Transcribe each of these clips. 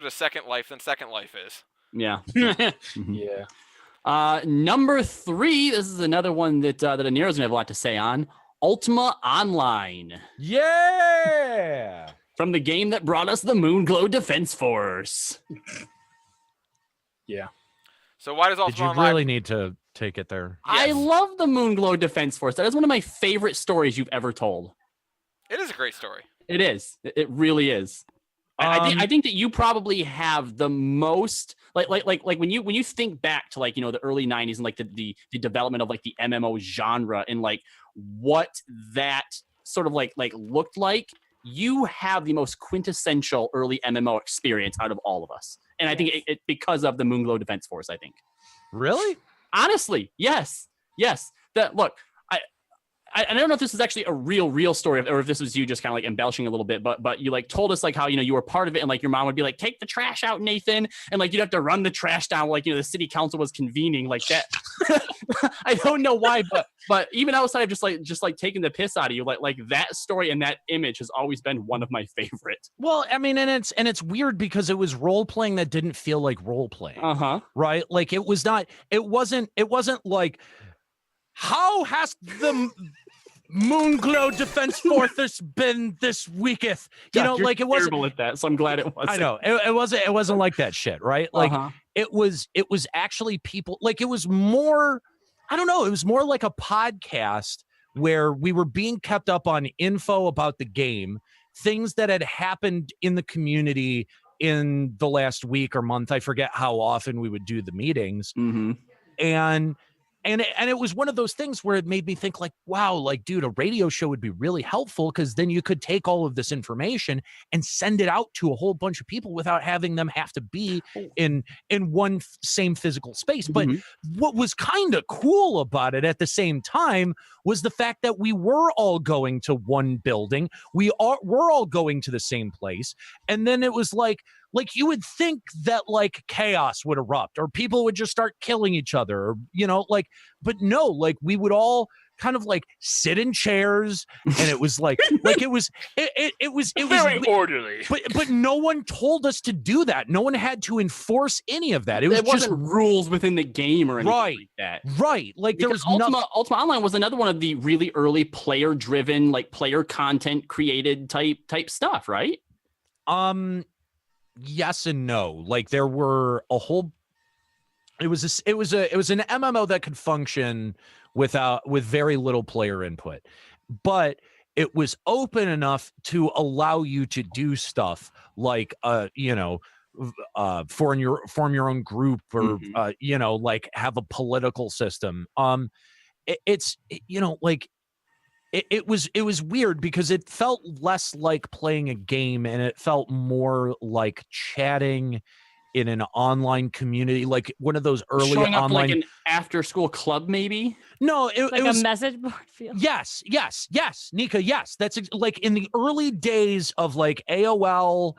a Second Life than Second Life is. Yeah. Yeah. Number 3. This is another one that Anero's gonna have a lot to say on. Ultima Online. Yeah. From the game that brought us the Moonglow Defense Force. Yeah. So why does Ultima Did you Online... really need to take it there? I Yes. love the Moonglow Defense Force. That is one of my favorite stories you've ever told. It is a great story. It is. It really is. I think that you probably have the most like when you think back to like, you know, the early 90s and like the development of like the MMO genre and like what that sort of like looked like, you have the most quintessential early MMO experience out of all of us. And I think it because of the Moonglow Defense Force, I think. Really? Honestly, yes. That look, I don't know if this is actually a real story or if this was you just kind of like embellishing a little bit, but you like told us like how, you know, you were part of it and like your mom would be like, take the trash out, Nathan. And like, you'd have to run the trash down. Like, you know, the city council was convening like that. I don't know why, but even outside of just like taking the piss out of you, like that story and that image has always been one of my favorite. Well, I mean, and it's weird because it was role playing that didn't feel like role playing. Right? Like it wasn't like, how has the Moonglow Defense Force been this weeketh? You know, like it wasn't terrible at that, so I'm glad it wasn't. I know it wasn't like that shit, right? Like it was actually people, like it was more, I don't know, it was more like a podcast where we were being kept up on info about the game, things that had happened in the community in the last week or month. I forget how often we would do the meetings. And it was one of those things where it made me think like, wow, like, dude, a radio show would be really helpful because then you could take all of this information and send it out to a whole bunch of people without having them have to be in one same physical space. But what was kind of cool about it at the same time was the fact that we were all going to one building. We're all going to the same place. And then it was like you would think that like chaos would erupt or people would just start killing each other, or, you know, like, but no, like we would all kind of like sit in chairs and it was like it was very orderly. But no one told us to do that. No one had to enforce any of that. It was just rules within the game or anything like that. Right. Like because there was Ultima Online was another one of the really early player driven, like player content created type stuff, right? Yes and no. Like there were a whole. It was an MMO that could function with very little player input, but it was open enough to allow you to do stuff like form your own group or like have a political system. It was weird because it felt less like playing a game and it felt more like chatting in an online community, like one of those early showing up online, like an after-school club, maybe. No, it was a message board feel. Yes, Nika. Yes, that's like in the early days of like AOL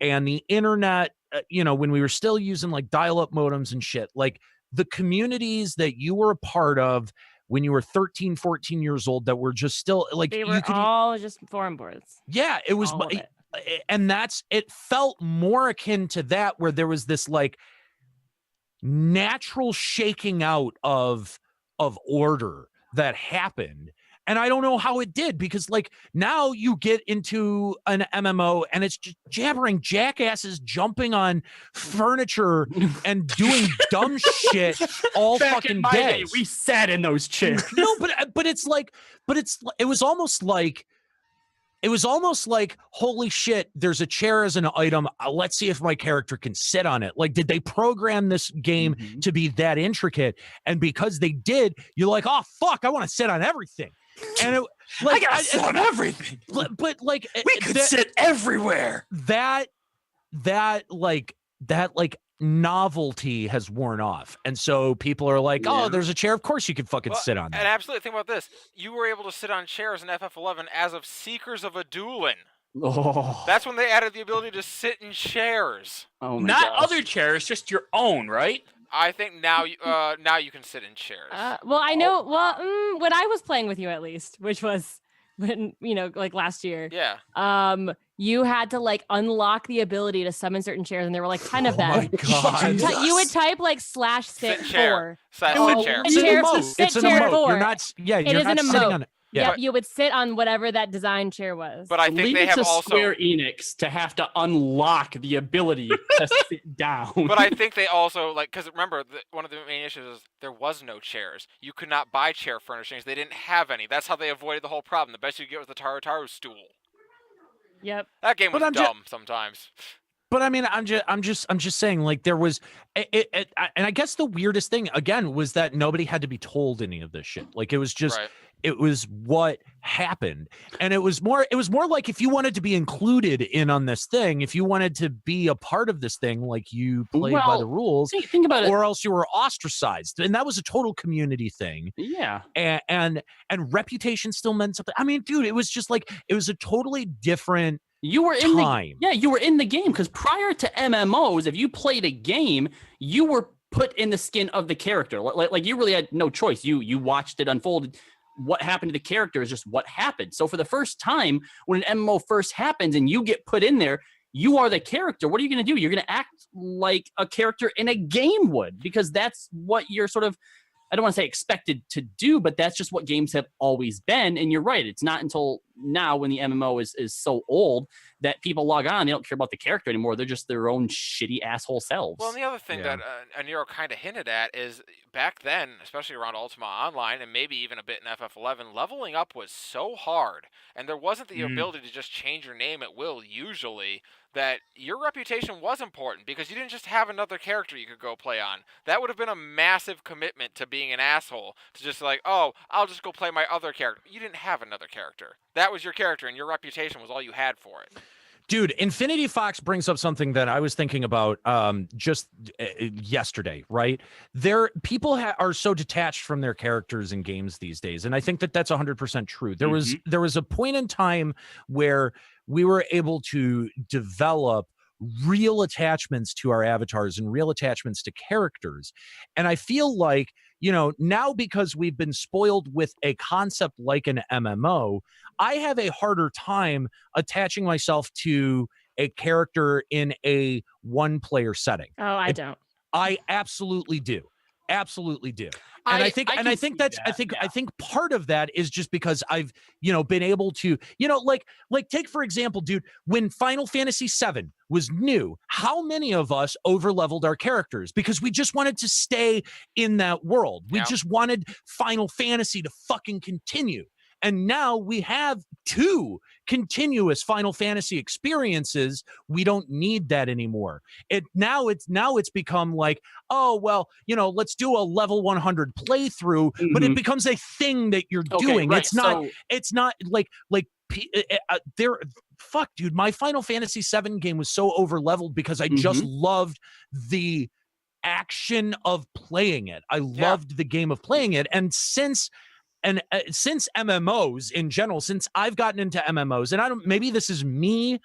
and the internet. When we were still using like dial-up modems and shit, like the communities that you were a part of when you were 13, 14 years old that were just still like they were all just forum boards. Yeah, it was. And it felt more akin to that, where there was this like natural shaking out of order that happened. And I don't know how it did, because like now you get into an MMO and it's just jabbering jackasses jumping on furniture and doing dumb shit all Back fucking in my day. day, we sat in those chairs. No, but it was almost like, holy shit, there's a chair as an item. Let's see if my character can sit on it. Like, did they program this game to be that intricate? And because they did, you're like, oh, fuck, I want to sit on everything. And I gotta sit on everything. But like, we could sit everywhere. That novelty has worn off, and so people are like, oh, there's a chair, of course you can fucking sit on that. And absolutely, think about this, you were able to sit on chairs in FF11 as of Seekers of Adulin. That's when they added the ability to sit in chairs. Not other chairs, just your own, right? I think now you can sit in chairs. Well, I know. Well, when I was playing with you, at least, which was when like last year. Yeah. You had to like unlock the ability to summon certain chairs, and there were like 10 of Oh them. my God. You would type like /sit Sit chair. 4. Sit chair. It's an chair- emote. sit It's an chair emote. 4. You're not. Yeah, It you're is not an sitting emote. on it. Yeah. Yep, you would sit on whatever that design chair was. But I think Leave they it have to also. Square Enix to have to unlock the ability to sit down. But I think they also because remember one of the main issues is there was no chairs. You could not buy chair furnishings. They didn't have any. That's how they avoided the whole problem. The best you could get was the Taru stool. Yep. That game was dumb sometimes. But I mean, I'm just saying, like there was, and I guess the weirdest thing again was that nobody had to be told any of this shit. Like it was just, Right. it was what happened, and it was more like if you wanted to be included in on this thing, if you wanted to be a part of this thing, like you played by the rules, think about it. or else you were ostracized, and that was a total community thing. Yeah. And reputation still meant something. I mean, dude, it was just like it was a totally different. You were in time. you were in the game because prior to MMOs, if you played a game, you were put in the skin of the character. Like you really had no choice. You watched it unfold. What happened to the character is just what happened. So for the first time, when an MMO first happens and you get put in there, you are the character. What are you going to do? You're going to act like a character in a game would, because that's what you're sort of, I don't want to say expected to do, but that's just what games have always been. And you're right. It's not until now when the MMO is so old that people log on, they don't care about the character anymore. They're just their own shitty asshole selves. Well, and the other thing that Nero kind of hinted at is back then, especially around Ultima Online and maybe even a bit in FF11, leveling up was so hard, and there wasn't the ability to just change your name at will usually, that your reputation was important because you didn't just have another character you could go play on. That would have been a massive commitment to being an asshole, to just like, oh, I'll just go play my other character. You didn't have another character. That was your character, and your reputation was all you had for it. Dude, Infinity Fox brings up something that I was thinking about just yesterday, right? People are so detached from their characters in games these days, and I think that that's 100% true. There was a point in time where we were able to develop real attachments to our avatars and real attachments to characters. And I feel like, now because we've been spoiled with a concept like an MMO, I have a harder time attaching myself to a character in a one-player setting. Oh, I don't. I absolutely do. Absolutely do. And I think part of that is just because I've, been able to, like take for example, dude, when Final Fantasy VII was new, how many of us overleveled our characters because we just wanted to stay in that world. We just wanted Final Fantasy to fucking continue. And now we have 2 continuous Final Fantasy experiences. We don't need that anymore. Now it's become like, oh, well, let's do a level 100 playthrough, but it becomes a thing that you're doing. Right. It's not like fuck, dude, my Final Fantasy VII game was so overleveled because I just loved the action of playing it. I loved the game of playing it. And since MMOs in general, since I've gotten into MMOs, and maybe this is me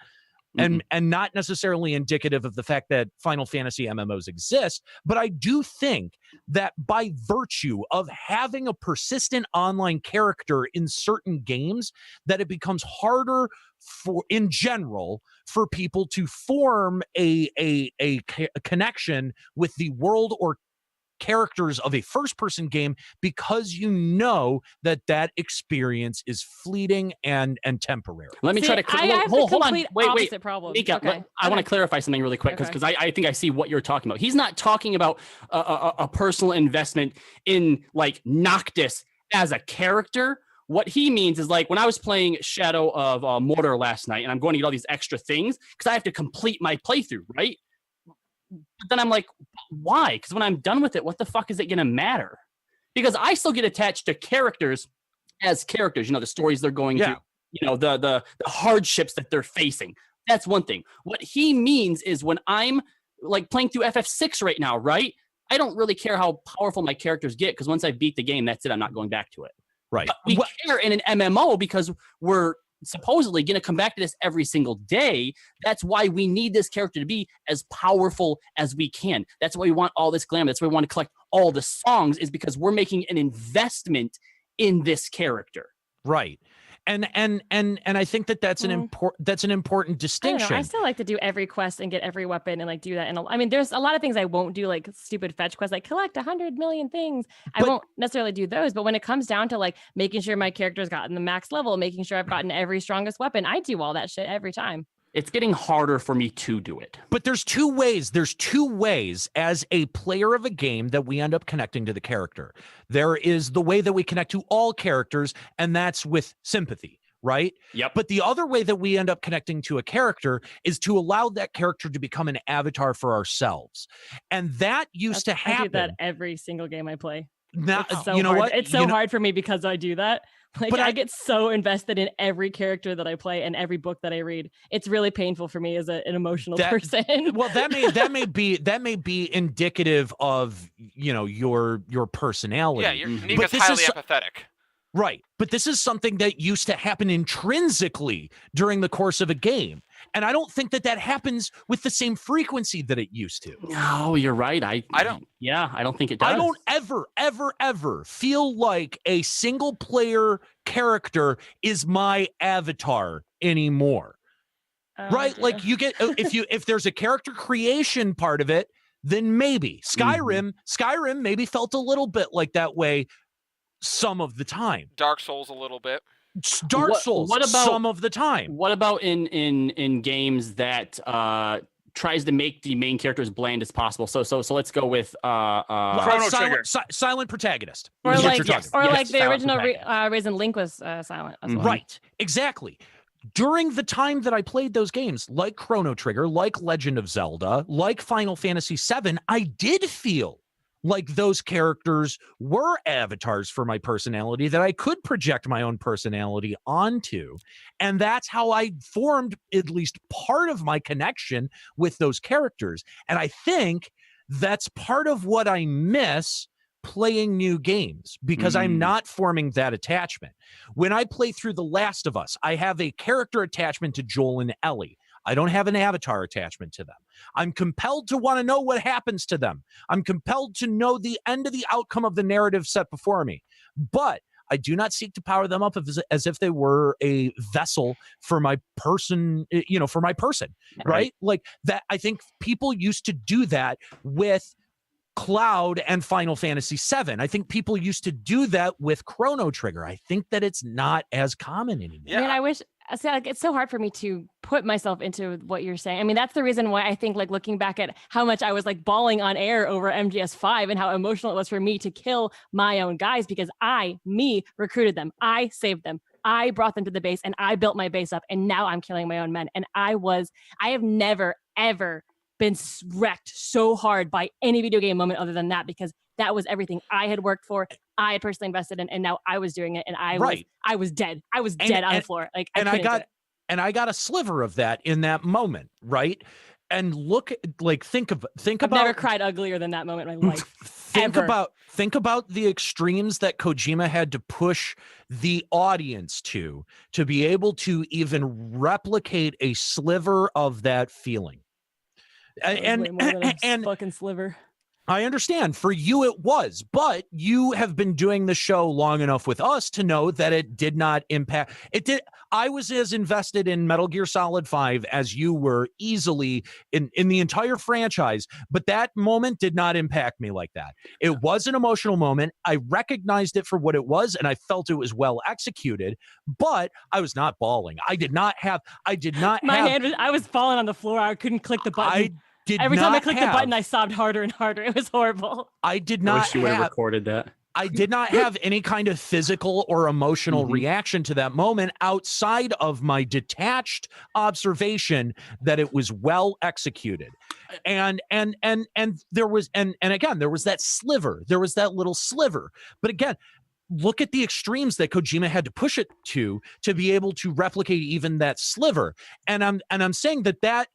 and not necessarily indicative of the fact that Final Fantasy MMOs exist, but I do think that by virtue of having a persistent online character in certain games, that it becomes harder in general for people to form a connection with the world or characters of a first-person game, because that experience is fleeting and temporary. Let me try to hold on. Wait. Problem. Mika, okay. I want to clarify something really quick because I think I see what you're talking about. He's not talking about a personal investment in like Noctis as a character. What he means is like when I was playing Shadow of Mordor last night, and I'm going to get all these extra things because I have to complete my playthrough, right? But then I'm like, why? Because when I'm done with it, what the fuck is it going to matter? Because I still get attached to characters as characters, the stories they're going through, the hardships that they're facing. That's one thing. What he means is when I'm like playing through FF6 right now, right? I don't really care how powerful my characters get because once I beat the game, that's it. I'm not going back to it. Right. But we care in an MMO because we're supposedly going to come back to this every single day. That's why we need this character to be as powerful as we can. That's why we want all this glamour. That's why we want to collect all the songs, is because we're making an investment in this character. Right. And I think that that's an important I distinction. don't know. I still like to do every quest and get every weapon and like do that. And I mean, there's a lot of things I won't do, like stupid fetch quests, like collect 100 million things. I won't necessarily do those. But when it comes down to like making sure my character's gotten the max level, making sure I've gotten every strongest weapon, I do all that shit every time. It's getting harder for me to do it. But there's two ways. There's two ways as a player of a game that we end up connecting to the character. There is the way that we connect to all characters, and that's with sympathy, right? Yep. But the other way that we end up connecting to a character is to allow that character to become an avatar for ourselves. And that used to happen. I do that every single game I play. Now, It's so you know hard. what? It's so hard for me because I do that. Like, But I get so invested in every character that I play and every book that I read. It's really painful for me as an emotional person. Well, that may be indicative of, you know, your personality. Yeah, Nika's highly empathetic. Right. But this is something that used to happen intrinsically during the course of a game. And I don't think that happens with the same frequency that it used to. No, you're right. I don't. Yeah, I don't think it does. I don't ever feel like a single player character is my avatar anymore. Right? Like you get if there's a character creation part of it, then maybe Skyrim maybe felt a little bit like that way some of the time. Dark Souls a little bit. Souls what about, some of the time. What about in games that tries to make the main character as bland as possible? So let's go with silent protagonist. Or like the original reason Link was silent as well. Right. Exactly. During the time that I played those games, like Chrono Trigger, like Legend of Zelda, like Final Fantasy VII, I did feel like those characters were avatars for my personality that I could project my own personality onto. And that's how I formed at least part of my connection with those characters. And I think that's part of what I miss playing new games, because I'm not forming that attachment. When I play through The Last of Us, I have a character attachment to Joel and Ellie. I don't have an avatar attachment to them. I'm compelled to want to know what happens to them. I'm compelled to know the end of the outcome of the narrative set before me. But I do not seek to power them up as if they were a vessel for my person, right? Like that. I think people used to do that with Cloud and Final Fantasy VII. I think people used to do that with Chrono Trigger. I think that it's not as common anymore. Yeah. I mean, I wish. So like, it's so hard for me to put myself into what you're saying. I mean, that's the reason why I think, like, looking back at how much I was like bawling on air over MGS5 and how emotional it was for me to kill my own guys, because me recruited them. I saved them. I brought them to the base and I built my base up, and now I'm killing my own men. And I have never, ever been wrecked so hard by any video game moment other than that, because that was everything I had worked for, I had personally invested in, and now I was doing it, and I was dead. I was dead on the floor. Like, I got a sliver of that in that moment, right? And think about. I've never cried uglier than that moment in my life. Think about the extremes that Kojima had to push the audience to be able to even replicate a sliver of that feeling. And fucking sliver. I understand. For you, it was, but you have been doing the show long enough with us to know that it did not impact. It did. I was as invested in Metal Gear Solid 5 as you were, easily in the entire franchise, but that moment did not impact me like that. It was an emotional moment. I recognized it for what it was, and I felt it was well executed, but I was not bawling. I was falling on the floor. I couldn't click the button. Every time I clicked the button, I sobbed harder and harder. It was horrible. I wish you would have recorded that. I did not have any kind of physical or emotional reaction to that moment outside of my detached observation that it was well executed. And there was that sliver. There was that little sliver. But again, look at the extremes that Kojima had to push it to be able to replicate even that sliver. And I'm saying that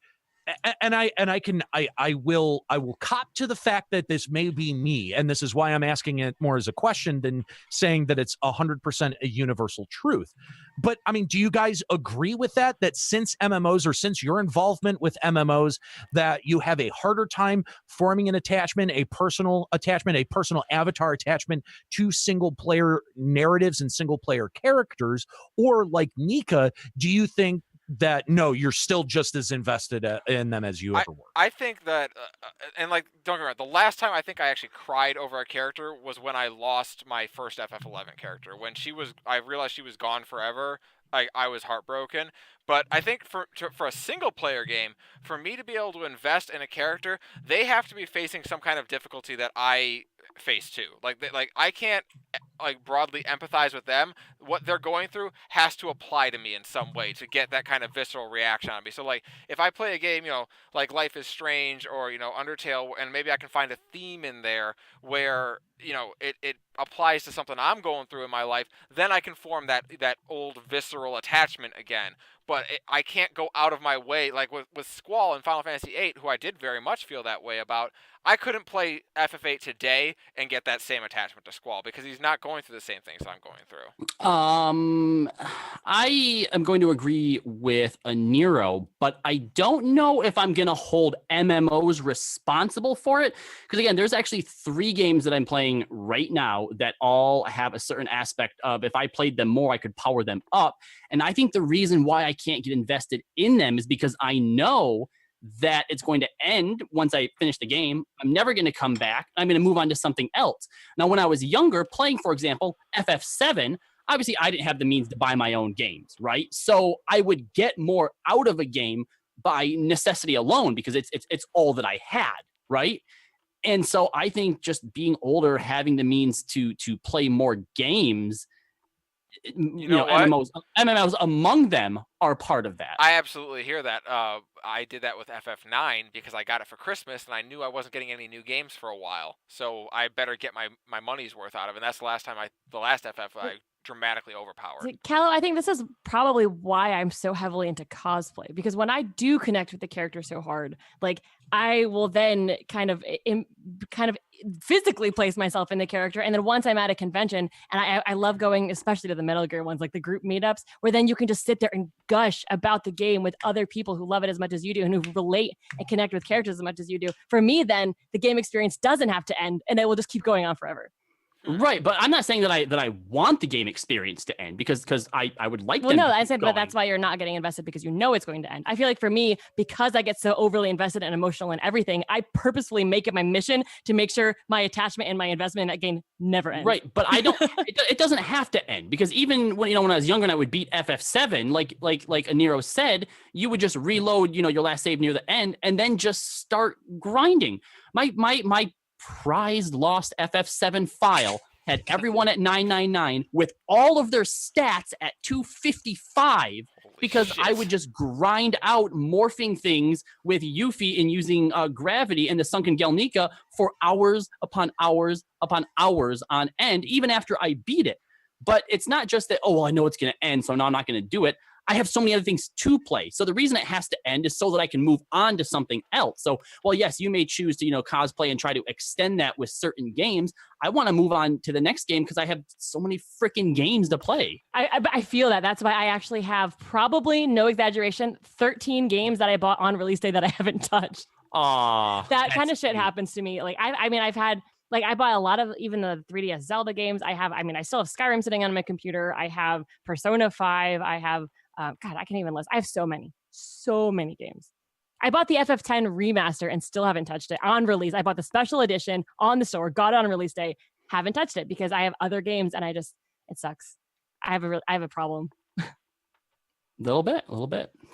I will cop to the fact that this may be me, and this is why I'm asking it more as a question than saying that it's 100% a universal truth. But I mean, do you guys agree with that? That since MMOs, or since your involvement with MMOs, that you have a harder time forming an attachment, a personal avatar attachment to single player narratives and single player characters, or like Nika, do you think that no, you're still just as invested in them as you ever were? I think that, and like, don't get me wrong, the last time I think I actually cried over a character was when I lost my first FF11 character. When I realized she was gone forever. I was heartbroken. But I think for a single player game, for me to be able to invest in a character, they have to be facing some kind of difficulty that I face too. Like I can't like broadly empathize with them. What they're going through has to apply to me in some way to get that kind of visceral reaction on me. So like if I play a game, like Life is Strange or Undertale, and maybe I can find a theme in there where it applies to something I'm going through in my life, then I can form that old visceral attachment again. But I can't go out of my way, like with Squall in Final Fantasy VIII, who I did very much feel that way about. I couldn't play FF8 today and get that same attachment to Squall because he's not going through the same things I'm going through. I am going to agree with a Nero, but I don't know if I'm going to hold MMOs responsible for it. Because again, there's actually 3 games that I'm playing right now that all have a certain aspect of if I played them more, I could power them up. And I think the reason why I can't get invested in them is because I know that it's going to end once I finish the game. I'm never going to come back. I'm going to move on to something else. Now, when I was younger, playing, for example, FF7, obviously I didn't have the means to buy my own games, right? So I would get more out of a game by necessity alone because it's all that I had, right? And so I think just being older, having the means to play more games, MMOs among them are part of that. I absolutely hear that. I did that with FF9 because I got it for Christmas and I knew I wasn't getting any new games for a while, so I better get my money's worth out of it. And that's the last FF I dramatically overpowered. Callow, I think this is probably why I'm so heavily into cosplay, because when I do connect with the character so hard, like I will then kind of physically place myself in the character. And then once I'm at a convention, and I love going, especially to the Metal Gear ones, like the group meetups, where then you can just sit there and gush about the game with other people who love it as much as you do and who relate and connect with characters as much as you do. For me, then the game experience doesn't have to end and it will just keep going on forever. Right, but I'm not saying that I want the game experience to end because I would like. Well, no, I said, but that's why you're not getting invested, because you know it's going to end. I feel like for me, because I get so overly invested and emotional in everything, I purposefully make it my mission to make sure my attachment and my investment in that game never ends. Right, but I don't. It doesn't have to end, because even when I was younger and I would beat FF7, like Aniro said, you would just reload your last save near the end and then just start grinding. My prized lost FF7 file had everyone at 999 with all of their stats at 255 because I would just grind out morphing things with Yuffie and using gravity and the Sunken Gelnika for hours upon hours upon hours on end, even after I beat it. But it's not just that, I know it's going to end, so now I'm not going to do it. I have so many other things to play. So the reason it has to end is so that I can move on to something else. So, yes, you may choose to, cosplay and try to extend that with certain games. I want to move on to the next game because I have so many freaking games to play. I feel that. That's why I actually have, probably, no exaggeration, 13 games that I bought on release day that I haven't touched. That kind of shit happens to me. Like, I've had... Like, I bought a lot of even the 3DS Zelda games. I still have Skyrim sitting on my computer. I have Persona 5. I have, I can't even list. I have so many games. I bought the FF10 remaster and still haven't touched it on release. I bought the special edition on the store, got it on release day, haven't touched it because I have other games and it sucks. I have a problem. Little bit.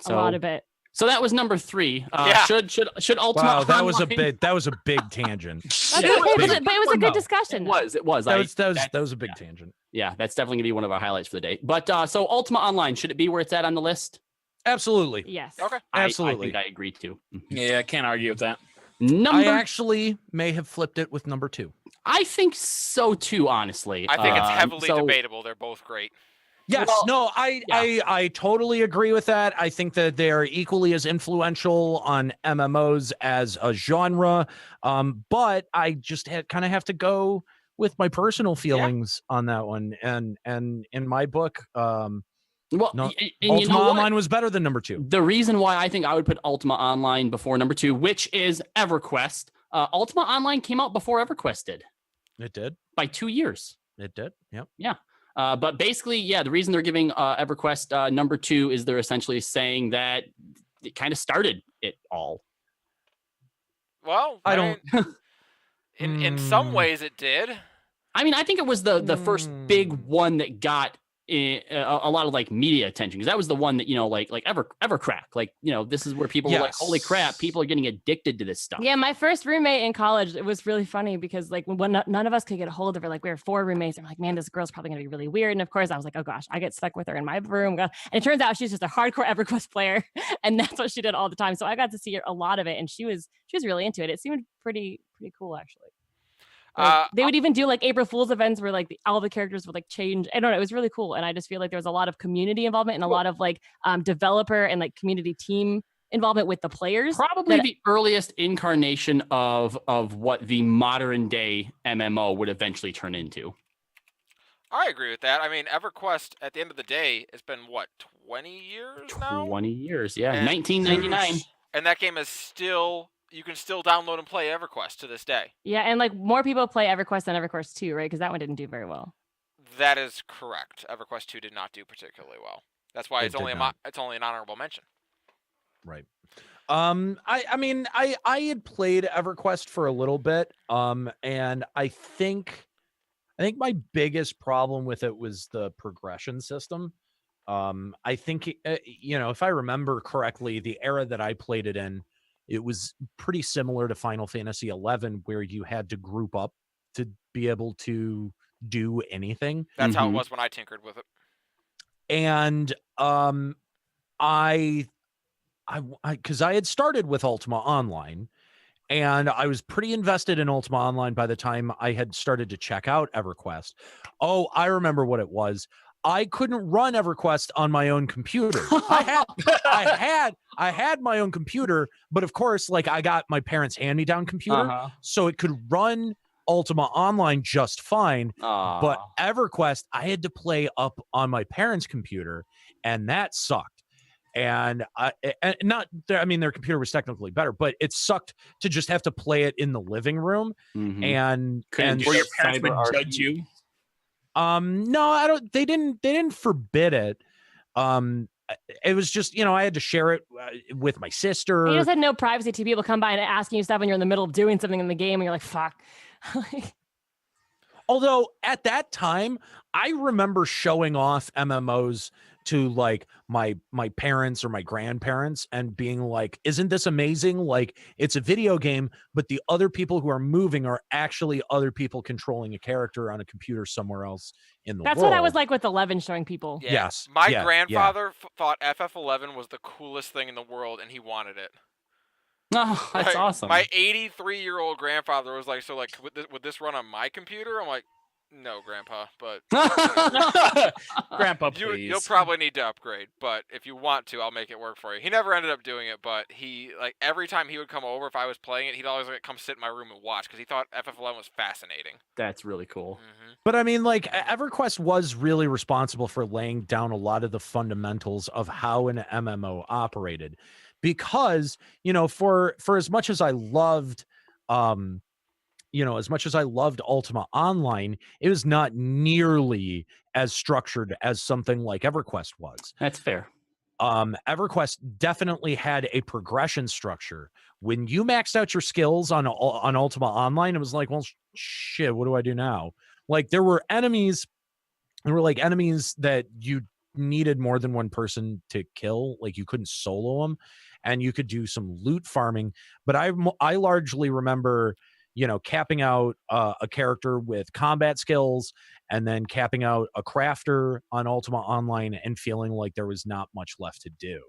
So, a lot of it. So that was number 3. Should Ultima? Wow, that Online... was a big tangent. But it was a good discussion. It was. That was a big tangent. Yeah, that's definitely gonna be one of our highlights for the day. But so Ultima Online, should it be where it's at on the list? Absolutely. Yes. Okay. Absolutely. I think I agree too. Yeah, I can't argue with that. I actually may have flipped it with number 2. I think so too, honestly. I think it's heavily debatable. They're both great. Yes, Well, no, I totally agree with that. I think that they're equally as influential on MMOs as a genre. But I just kind of have to go with my personal feelings on that one. And in my book, Well, no, and Ultima you know what? Online was better than number 2. The reason why I think I would put Ultima Online before number 2, which is EverQuest. Ultima Online came out before EverQuest did It did. by 2 years. It did. Yep. Yeah. But basically, yeah, the reason they're giving EverQuest number 2 is they're essentially saying that it kind of started it all. Well, I don't. In some ways, it did. I mean, I think it was the first big one that got a lot of like media attention, because that was the one that, you know, like Evercrack, like, you know, this is where people were like, holy crap, people are getting addicted to this stuff. Yeah, my first roommate in college, it was really funny because like when none of us could get a hold of her, like we were 4 roommates, and we're like, man, this girl's probably gonna be really weird. And of course, I was like, oh gosh, I get stuck with her in my room. And it turns out she's just a hardcore EverQuest player, and that's what she did all the time. So I got to see a lot of it, and she was really into it. It seemed pretty cool, actually. Like, they would even do like April Fool's events where like all the characters would like change. I don't know. It was really cool. And I just feel like there was a lot of community involvement and a lot of like developer and like community team involvement with the players. Probably the earliest incarnation of what the modern day MMO would eventually turn into. I agree with that. I mean, EverQuest, at the end of the day, it's been, what, 20 years now? 20 years, yeah. And 1999. And that game is still... You can still download and play EverQuest to this day. Yeah, and like more people play EverQuest than EverQuest 2, right? Because that one didn't do very well. That is correct. EverQuest 2 did not do particularly well. That's why it's only an honorable mention. Right. I mean, I had played EverQuest for a little bit, and I think my biggest problem with it was the progression system. I think you know, if I remember correctly, the era that I played it in, it was pretty similar to Final Fantasy XI, where you had to group up to be able to do anything. That's how it was when I tinkered with it. And I because I had started with Ultima Online, and I was pretty invested in Ultima Online by the time I had started to check out EverQuest. Oh, I remember what it was. I couldn't run EverQuest on my own computer. I had my own computer, but of course, like I got my parents' hand-me-down computer, so it could run Ultima Online just fine. But EverQuest, I had to play up on my parents' computer, and that sucked. And their computer was technically better, but it sucked to just have to play it in the living room. And were your parents would judge you? No, I don't. They didn't forbid it. It was just, you know, I had to share it with my sister. You just had no privacy to people come by and asking you stuff when you're in the middle of doing something in the game, and you're like, fuck. Although at that time, I remember showing off MMOs to like my parents or my grandparents and being like, isn't this amazing? Like, it's a video game, but the other people who are moving are actually other people controlling a character on a computer somewhere else in the world. That's what I was like with 11 showing people. Yeah. Yes. My grandfather thought FF11 was the coolest thing in the world, and he wanted it. Oh, that's awesome. My 83-year-old grandfather was like, so like, would this run on my computer? I'm like, no, Grandpa, but Grandpa, please. You'll probably need to upgrade, but if you want to, I'll make it work for you. He never ended up doing it, but he, like, every time he would come over, if I was playing it, he'd always like come sit in my room and watch, because he thought FF11 was fascinating. That's really cool. But I mean, like, EverQuest was really responsible for laying down a lot of the fundamentals of how an MMO operated, because, you know, for as much as I loved as much as I loved Ultima Online, it was not nearly as structured as something like EverQuest was. That's fair. EverQuest definitely had a progression structure. When you maxed out your skills on Ultima Online, it was like, well, shit, what do I do now? Like, there were enemies that you needed more than one person to kill. Like, you couldn't solo them, and you could do some loot farming. But I largely remember, you know, capping out a character with combat skills, and then capping out a crafter on Ultima Online, and feeling like there was not much left to do.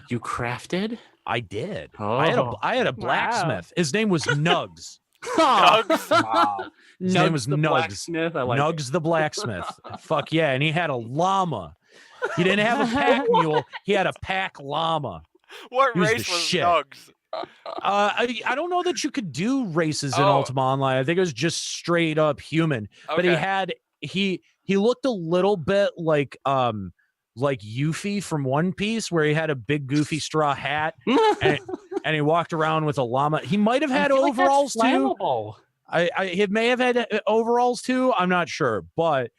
You crafted? I did. Oh. I had a blacksmith. His name was Nugs. Nugs? Wow. His name was the Nugs. Blacksmith. I like Nugs the blacksmith. Fuck yeah. And he had a llama. He didn't have a pack mule. He had a pack llama. What He was race the was shit. Nugs? I don't know that you could do races in Oh. Ultima Online. I think it was just straight up human. But he looked a little bit like Yuffie from One Piece, where he had a big goofy straw hat and he walked around with a llama. He might have had overalls too. He may have had overalls too. I'm not sure, but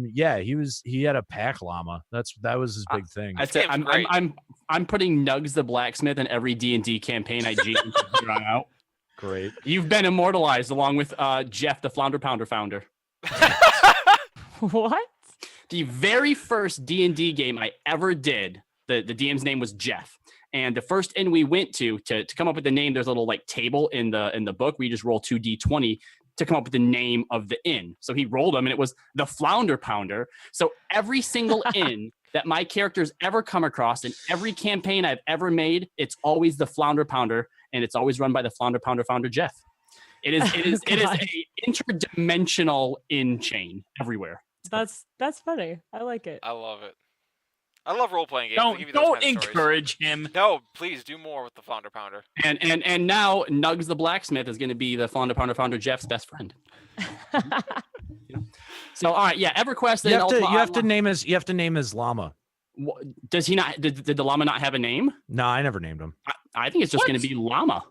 yeah, he had a pack llama. That was his big thing. I'm putting Nugs the blacksmith in every D&D campaign I GM from here on out. Great. You've been immortalized along with Jeff the Flounder Pounder founder. What? The very first D&D game I ever did, the DM's name was Jeff. And the first inn we went to come up with the name, there's a little like table in the book where you just roll 2d20 to come up with the name of the inn. So he rolled them and it was the Flounder Pounder. So every single inn that my characters ever come across in every campaign I've ever made, it's always the Flounder Pounder, and it's always run by the Flounder Pounder founder Jeff. It is a interdimensional inn chain everywhere. That's funny. I like it. I love it. I love role-playing games. Don't encourage him. No, please do more with the Flounder Pounder. And now Nugs the blacksmith is going to be the Flounder Pounder founder Jeff's best friend. So all right, yeah, EverQuest. You have to name his llama. Does he not? Did the llama not have a name? No, I never named him. I think it's just going to be llama.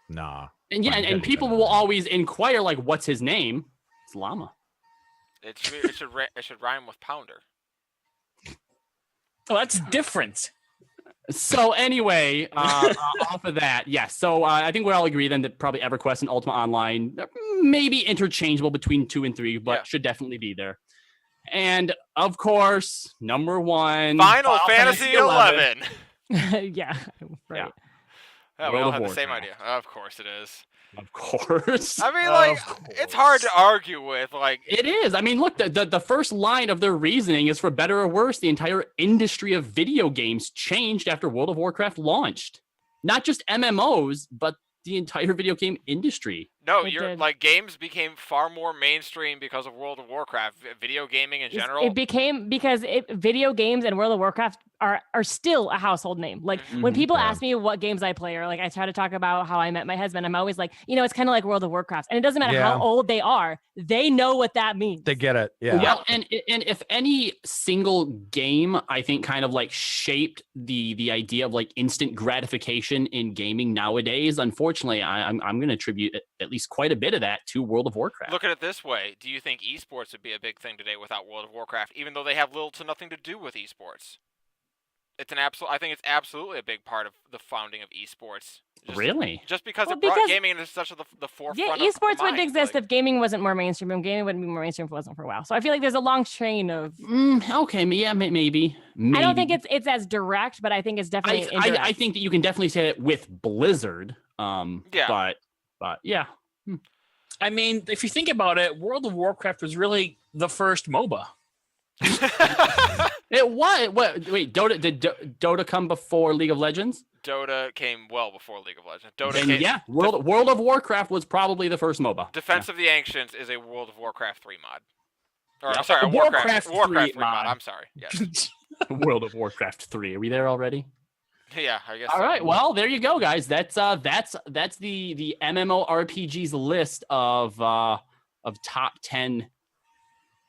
Nah. And yeah, and people will always inquire like, what's his name? It's llama. It should rhyme with pounder. Oh, that's different. So anyway, off of that, yes. So I think we all agree then that probably EverQuest and Ultima Online maybe interchangeable between 2 and 3, but should definitely be there. And of course, number 1, Final Fantasy 11. Yeah, right. Yeah, we all have the same idea. Of course it is. Of course. I mean, it's hard to argue with. It is. I mean, look, the first line of their reasoning is, for better or worse, the entire industry of video games changed after World of Warcraft launched. Not just MMOs, but the entire video game industry. No, games became far more mainstream because of World of Warcraft. Video gaming in general. It became because video games and World of Warcraft are still a household name. Like when people ask me what games I play, or like I try to talk about how I met my husband, I'm always like, it's kind of like World of Warcraft, and it doesn't matter how old they are, they know what that means. They get it. Yeah. Well, and if any single game, I think, kind of like shaped the idea of like instant gratification in gaming nowadays, unfortunately, I'm going to attribute at least quite a bit of that to World of Warcraft. Look at it this way: do you think esports would be a big thing today without World of Warcraft, even though they have little to nothing to do with esports? I think it's absolutely a big part of the founding of esports. Really? Just because it brought gaming into such the forefront. Yeah, esports wouldn't exist if gaming wasn't more mainstream, and gaming wouldn't be more mainstream if it wasn't for WoW. So I feel like there's a long chain of. Okay, yeah, maybe. I don't think it's as direct, but I think it's definitely. I think that you can definitely say it with Blizzard. But yeah. I mean, if you think about it, World of Warcraft was really the first MOBA. It was. Wait, did Dota come before League of Legends? Dota came well before League of Legends. World of Warcraft was probably the first MOBA. Defense of the Ancients is a World of Warcraft 3 mod. Or, I'm sorry, Warcraft 3 mod. I'm sorry. Yes. World of Warcraft 3. Are we there already? Yeah, I guess. All so. right. Well, there you go, guys. That's the MMORPGs list of top 10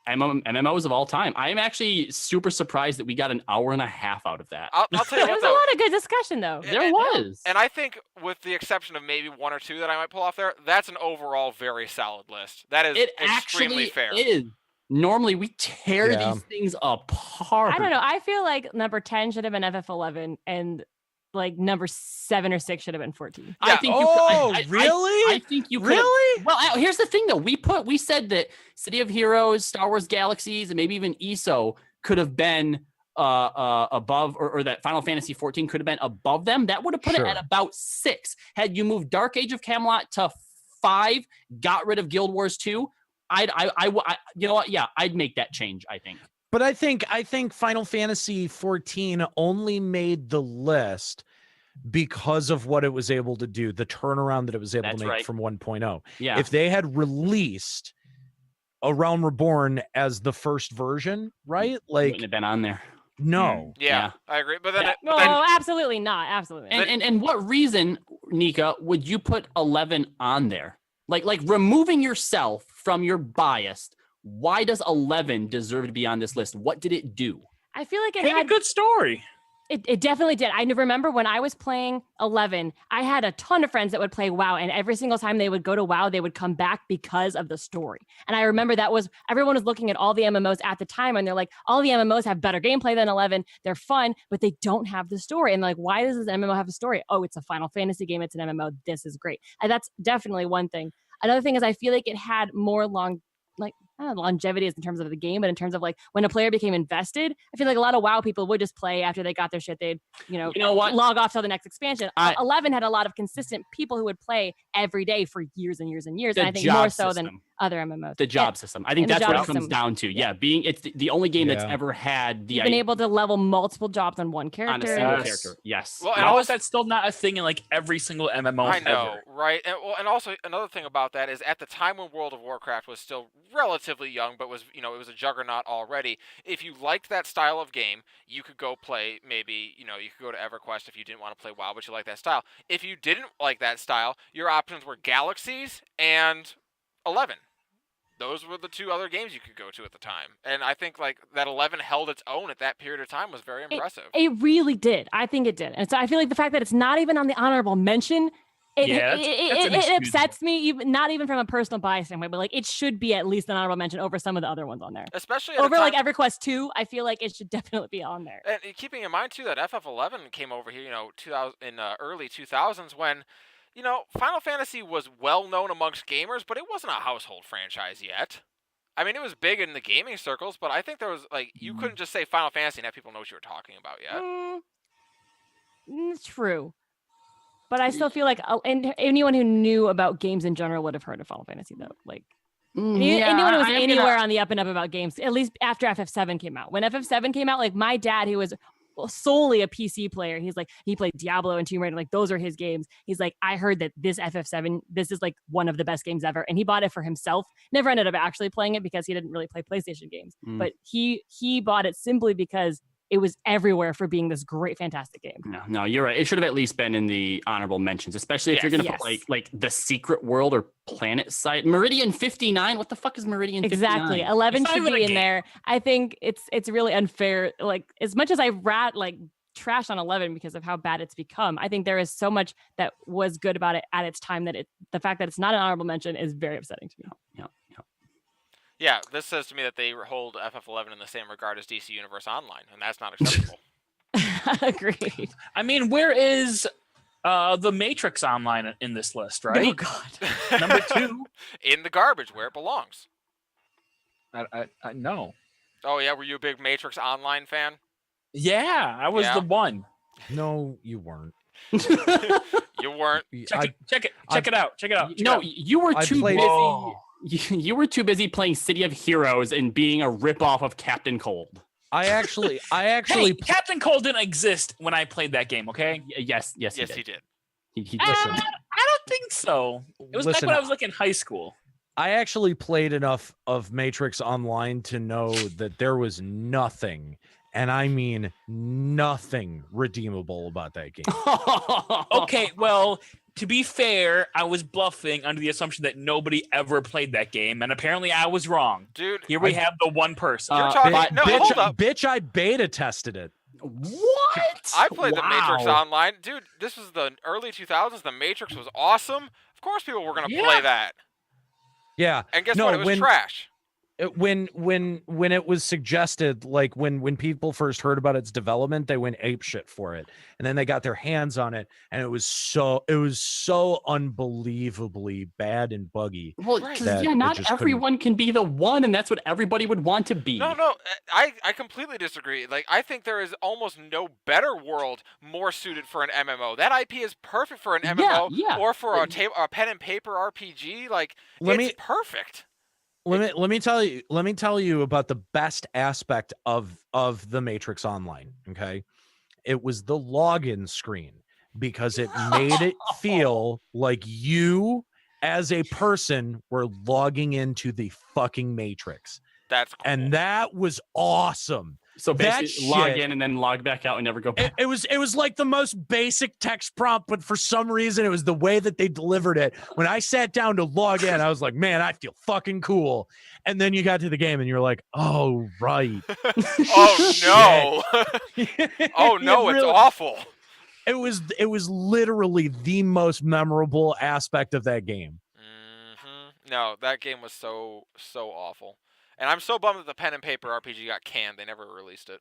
MMOs of all time. I am actually super surprised that we got an hour and a half out of that. I'll tell you what, There was a lot of good discussion, though. There was. And I think, with the exception of maybe 1 or 2 that I might pull off there, that's an overall very solid list. That is extremely fair. It is. Normally, we tear these things apart. I don't know. I feel like number 10 should have been FF11, and like number 7 or 6 should have been 14. Yeah. I think really? I think you could. Really? Well, here's the thing, though. We said that City of Heroes, Star Wars Galaxies, and maybe even ESO could have been above, or that Final Fantasy 14 could have been above them. That would have put it at about 6. Had you moved Dark Age of Camelot to 5, got rid of Guild Wars 2, you know what? Yeah, I'd make that change, I think. But I think Final Fantasy 14 only made the list because of what it was able to do, the turnaround that it was able to make from 1.0. Yeah. If they had released A Realm Reborn as the first version, right? Like, wouldn't have been on there. No. Yeah, I agree. But then, Yeah. No, then absolutely not. Absolutely not. And what reason, Nika, would you put 11 on there? Like removing yourself from your bias, why does 11 deserve to be on this list? What did it do? I feel like it Had a had good story. It definitely did. I remember when I was playing 11, I had a ton of friends that would play WoW, and every single time they would go to WoW, they would come back because of the story. And I remember everyone was looking at all the MMOs at the time, and they're like, all the MMOs have better gameplay than 11. They're fun, but they don't have the story. And like, why does this MMO have a story? Oh, it's a Final Fantasy game. It's an MMO. This is great. And that's definitely one thing. Another thing is I feel like it had more longevity is in terms of the game, but in terms of like when a player became invested, I feel like a lot of WoW people would just play after they got their shit. They'd, you know what? Log off till the next expansion. 11 had a lot of consistent people who would play every day for years and years and years. And I think more so than other MMOs. The job system. I think that's what it comes down to. Yeah. It's the only game that's ever had You've been able to level multiple jobs on one character. On a single character. Yes. Well, how is that still not a thing in like every single MMO? I know, ever? right? And also another thing about that is at the time when World of Warcraft was still relatively young, but was it was a juggernaut already. If you liked that style of game, you could go play maybe you could go to EverQuest if you didn't want to play WoW, but you like that style. If you didn't like that style, your options were Galaxies and 11. Those were the two other games you could go to at the time. And I think like that 11 held its own at that period of time was very impressive. It really did. I think it did. And so I feel like the fact that it's not even on the honorable mention, it upsets me, even not even from a personal bias standpoint, but like it should be at least an honorable mention over some of the other ones on there. Especially over like EverQuest 2, I feel like it should definitely be on there. And keeping in mind too that FF11 came over here, 2000 in early 2000s when Final Fantasy was well known amongst gamers, but it wasn't a household franchise yet. I mean, it was big in the gaming circles, but I think there was like you couldn't just say Final Fantasy and have people know what you were talking about yet. True. But I still feel like anyone who knew about games in general would have heard of Final Fantasy, though. Like anyone who was anywhere on the up and up about games, at least after FF7 came out. When FF7 came out, like my dad, who was solely a PC player, he's like, he played Diablo and Tomb Raider, like those are his games. He's like, I heard that this FF7, this is like one of the best games ever, and he bought it for himself. Never ended up actually playing it because he didn't really play PlayStation games, but he bought it simply because it was everywhere for being this great, fantastic game. No, you're right. It should have at least been in the honorable mentions, especially if you're going to put like the Secret World or Planet Site. Meridian 59. What the fuck is Meridian 59? Exactly. 11 should be in there. I think it's really unfair. Like as much as I trash on 11 because of how bad it's become, I think there is so much that was good about it at its time that the fact that it's not an honorable mention is very upsetting to me. Yeah, this says to me that they hold FF11 in the same regard as DC Universe Online, and that's not acceptable. Agreed. I mean, where is the Matrix Online in this list, right? Oh, God. Number 2. In the garbage, where it belongs. I know. Oh, yeah? Were you a big Matrix Online fan? Yeah, I was the one. No, you weren't. You weren't. Check it out. No, you were too busy. You were too busy playing City of Heroes and being a ripoff of Captain Cold. I actually hey, Captain Cold didn't exist when I played that game, okay? Yes, he did. He listen, I don't think so. It was back when I was like in high school. I actually played enough of Matrix Online to know that there was nothing, and I mean nothing, redeemable about that game. Okay, well, to be fair, I was bluffing under the assumption that nobody ever played that game, and apparently I was wrong. Dude, here we have the one person. You're talking. Hold up. Bitch, I beta tested it. What? I played the Matrix Online. Dude, this was the early 2000s. The Matrix was awesome. Of course people were going to play that. Yeah. And guess what? It was trash. When it was suggested, like when people first heard about its development, they went apeshit for it, and then they got their hands on it, and it was so unbelievably bad and buggy. Well, not everyone can be the one, and that's what everybody would want to be. No, I completely disagree. Like, I think there is almost no better world more suited for an MMO. That IP is perfect for an MMO or for a pen and paper RPG. Like, it's perfect. Let me tell you about the best aspect of the Matrix Online. Okay, it was the login screen, because it made it feel like you as a person were logging into the fucking Matrix. That's cool. And that was awesome. So That basically, log shit- in and then log back out and never go back. It was like the most basic text prompt, but for some reason, it was the way that they delivered it. When I sat down to log in, I was like, man, I feel fucking cool. And then you got to the game and you're like, oh, right. Oh no! Oh no! It's awful. It was literally the most memorable aspect of that game. No, that game was so awful, and I'm so bummed that the pen and paper RPG got canned. They never released it.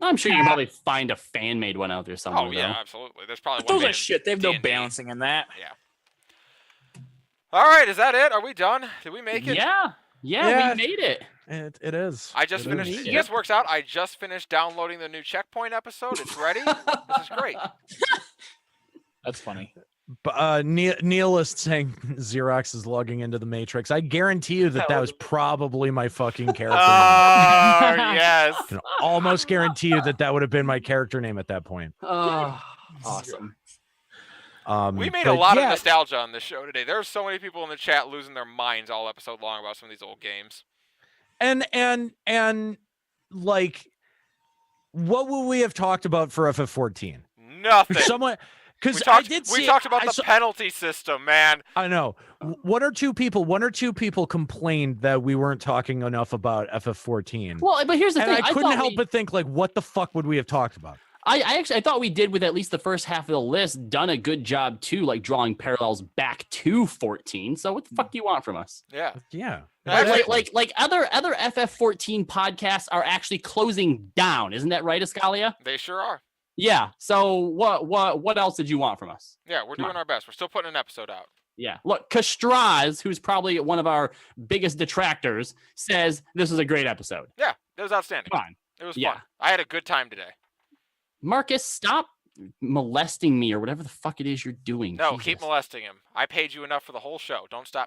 I'm sure you can probably find a fan made one out there somewhere. Oh yeah, though. absolutely. There's probably But one. those made are in shit. They have no D&D. balancing in that. Yeah. All right, is that it? Are we done? Did we make it? Yeah, Yeah. we made it. It is. I just It finished. is. This works out. I just finished downloading the new Checkpoint episode. It's ready. This is great. That's funny. Neil is saying Xerox is logging into the Matrix. I guarantee you that was probably my fucking character. Oh yes. I can almost guarantee you that would have been my character name at that point. Oh, awesome. We made a lot of nostalgia on this show today. There's so many people in the chat losing their minds all episode long about some of these old games. And like, what would we have talked about for FF14? Nothing. Someone, because we talked about the penalty system, man. I know one or two people complained that we weren't talking enough about FF14. Well, but here's the and thing. I couldn't help but think, like, what the fuck would we have talked about? I thought we did with at least the first half of the list done a good job too, like drawing parallels back to 14. So what the fuck do you want from us? Yeah. Yeah. Like other FF14 podcasts are actually closing down, isn't that right, Escalia? They sure are. Yeah. So what else did you want from us? Yeah, we're doing our best. We're still putting an episode out. Yeah. Look, Kastraz, who's probably one of our biggest detractors, says this is a great episode. Yeah, it was outstanding. Fine. It was Yeah. fun. I had a good time today. Marcus, stop molesting me or whatever the fuck it is you're doing. No, Jesus. keep molesting him. I paid you enough for the whole show. Don't stop